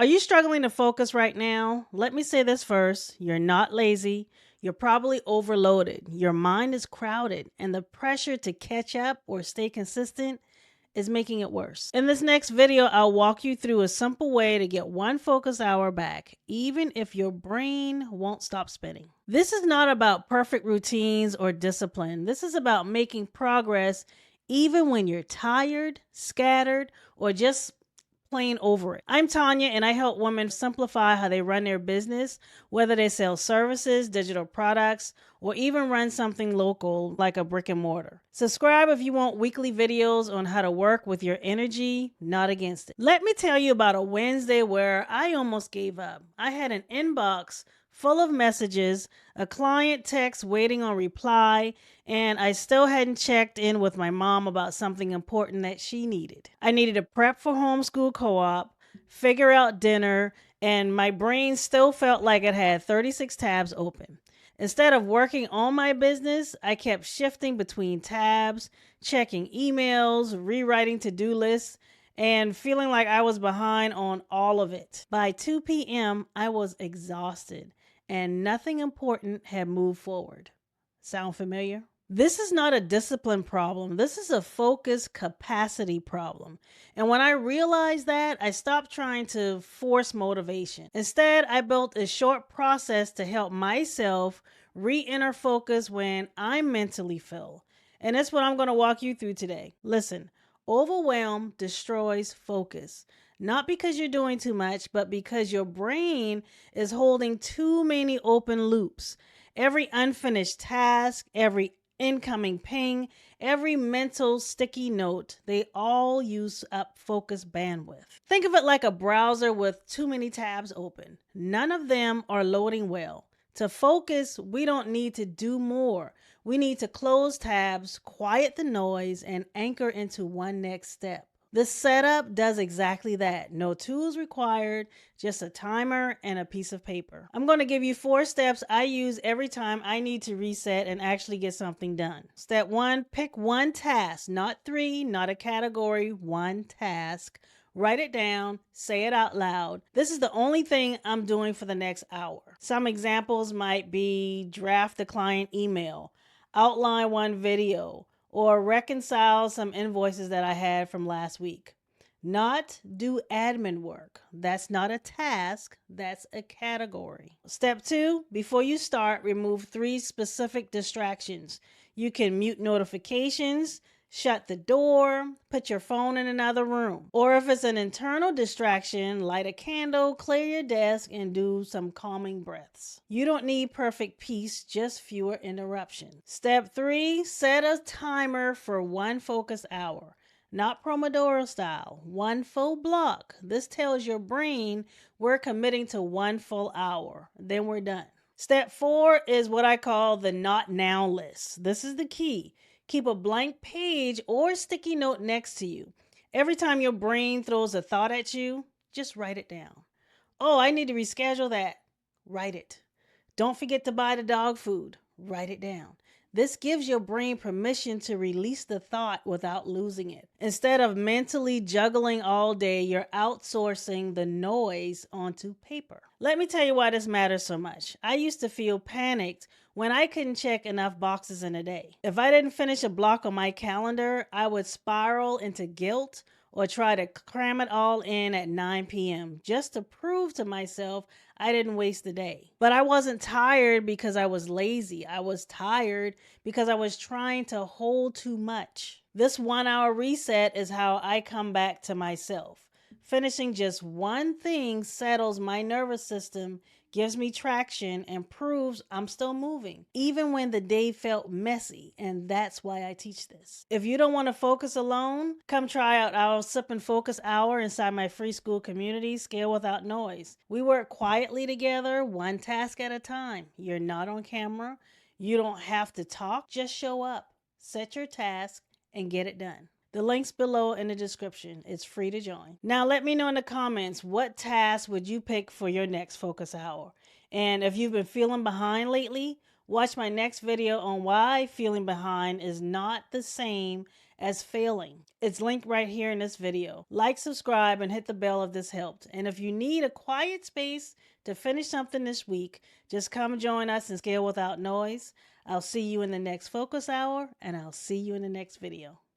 Are you struggling to focus right now? Let me say this first. You're not lazy. You're probably overloaded. Your mind is crowded, and the pressure to catch up or stay consistent is making it worse. In this next video, I'll walk you through a simple way to get one focus hour back, even if your brain won't stop spinning. This is not about perfect routines or discipline. This is about making progress even when you're tired, scattered, or just plain over it. I'm Tanya, and I help women simplify how they run their business, whether they sell services, digital products, or even run something local like a brick and mortar. Subscribe if you want weekly videos on how to work with your energy, not against it. Let me tell you about a Wednesday where I almost gave up. I had an inbox full of messages, a client text waiting on reply, and I still hadn't checked in with my mom about something important that she needed. I needed to prep for homeschool co-op, figure out dinner, and my brain still felt like it had 36 tabs open. Instead of working on my business, I kept shifting between tabs, checking emails, rewriting to-do lists, and feeling like I was behind on all of it. By 2 p.m., I was exhausted, and nothing important had moved forward. Sound familiar? This is not a discipline problem. This is a focus capacity problem. And when I realized that, I stopped trying to force motivation. Instead, I built a short process to help myself re-enter focus when I'm mentally full. And that's what I'm going to walk you through today. Listen, overwhelm destroys focus. Not because you're doing too much, but because your brain is holding too many open loops. Every unfinished task, every incoming ping, every mental sticky note, they all use up focus bandwidth. Think of it like a browser with too many tabs open. None of them are loading well. To focus, we don't need to do more. We need to close tabs, quiet the noise, and anchor into one next step. This setup does exactly that. No tools required, just a timer and a piece of paper. I'm going to give you 4 steps I use every time I need to reset and actually get something done. Step 1, pick one task, not 3, not a category, one task. Write it down, say it out loud. This is the only thing I'm doing for the next hour. Some examples might be draft the client email, outline one video, or reconcile some invoices that I had from last week. Not do admin work. That's not a task, that's a category. Step 2, before you start, remove 3 specific distractions. You can mute notifications, shut the door, put your phone in another room. Or if it's an internal distraction, light a candle, clear your desk, and do some calming breaths. You don't need perfect peace, just fewer interruptions. Step 3, set a timer for one focus hour. Not Pomodoro style, one full block. This tells your brain we're committing to one full hour. Then we're done. Step 4 is what I call the not now list. This is the key. Keep a blank page or sticky note next to you. Every time your brain throws a thought at you, just write it down. Oh, I need to reschedule that. Write it. Don't forget to buy the dog food. Write it down. This gives your brain permission to release the thought without losing it. Instead of mentally juggling all day, you're outsourcing the noise onto paper. Let me tell you why this matters so much. I used to feel panicked when I couldn't check enough boxes in a day. If I didn't finish a block on my calendar, I would spiral into guilt or try to cram it all in at 9 p.m. just to prove to myself I didn't waste the day. But I wasn't tired because I was lazy. I was tired because I was trying to hold too much. This 1 hour reset is how I come back to myself. Finishing just one thing settles my nervous system, gives me traction, and proves I'm still moving, even when the day felt messy, and that's why I teach this. If you don't want to focus alone, come try out our Sip and Focus Hour inside my free Skool community, Scale Without Noise. We work quietly together, one task at a time. You're not on camera. You don't have to talk, just show up, set your task, and get it done. The link's below in the description. It's free to join. Now let me know in the comments, what task would you pick for your next focus hour? And if you've been feeling behind lately, watch my next video on why feeling behind is not the same as failing. It's linked right here in this video. Like, subscribe, and hit the bell if this helped. And if you need a quiet space to finish something this week, just come join us and scale without noise. I'll see you in the next focus hour, and I'll see you in the next video.